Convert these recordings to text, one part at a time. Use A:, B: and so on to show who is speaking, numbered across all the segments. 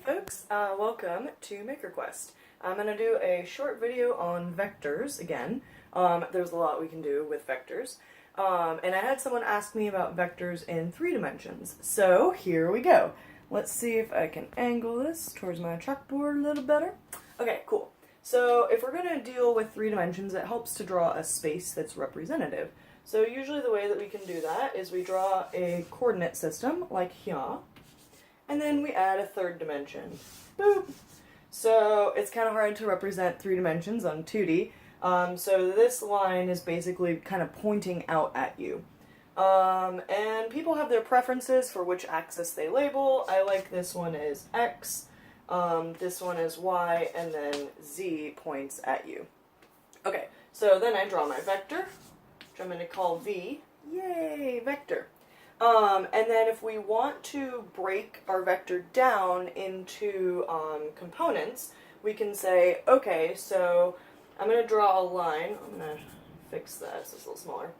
A: folks, welcome to MakerQuest. I'm going to do a short video on vectors again. There's a lot we can do with vectors. And I had someone ask me about vectors in 3 dimensions. So here we go. Let's see if I can angle this towards my chalkboard a little better. Okay, cool. So if we're going to deal with 3 dimensions, it helps to draw a space that's representative. So usually the way that we can do that is we draw a coordinate system like here. And then we add a 3rd dimension. Boop! So it's kind of hard to represent 3 dimensions on 2D. So this line is basically kind of pointing out at you. And people have their preferences for which axis they label. I like this one as X, this one is Y, and then Z points at you. Okay, so then I draw my vector, which I'm going to call V. Yay, vector. And then if we want to break our vector down into components, we can say, okay, so I'm going to draw a line. I'm going to fix that so it's a little smaller.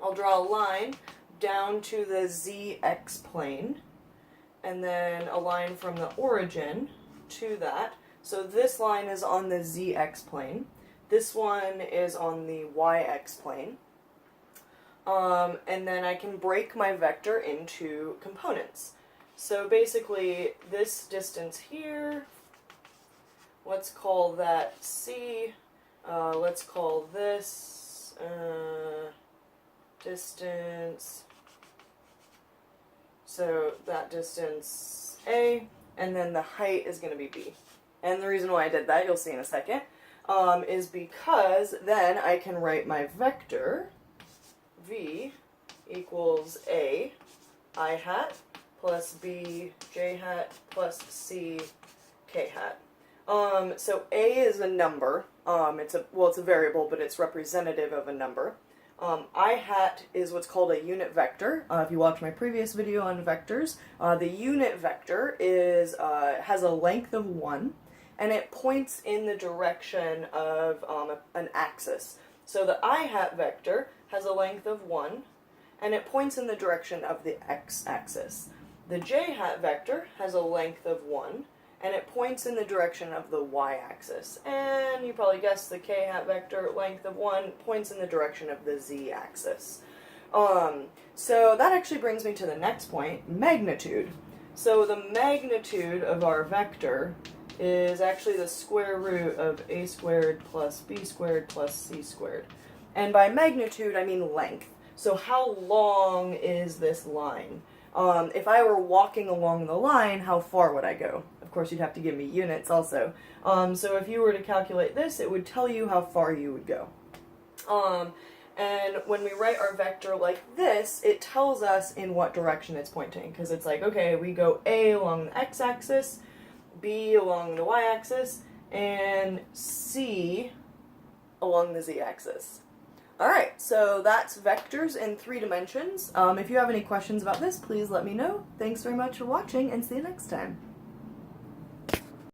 A: I'll draw a line down to the ZX plane, and then a line from the origin to that. So this line is on the ZX plane. This one is on the YX plane. And then I can break my vector into components. So basically, this distance here, let's call that C. Let's call this distance, so that distance A, and then the height is going to be B. And the reason why I did that, you'll see in a second, is because then I can write my vector V equals A I hat plus B J hat plus C K hat. So A is a number. It's a variable, but it's representative of a number. I hat is what's called a unit vector. If you watch my previous video on vectors, the unit vector is has a length of 1, and it points in the direction of an axis. So the I hat vector has a length of 1, and it points in the direction of the x-axis. The j hat vector has a length of 1, and it points in the direction of the y-axis. And you probably guessed the k hat vector, length of 1, points in the direction of the z-axis. So that actually brings me to the next point, magnitude. So the magnitude of our vector is actually the square root of a squared plus b squared plus c squared. And by magnitude, I mean length. So how long is this line? If I were walking along the line, how far would I go? Of course, you'd have to give me units also. So if you were to calculate this, it would tell you how far you would go. And when we write our vector like this, it tells us in what direction it's pointing. Because it's like, okay, we go A along the x-axis, B along the y-axis, and C along the z-axis. Alright, so that's vectors in 3 dimensions. If you have any questions about this, please let me know. Thanks very much for watching, and see you next time.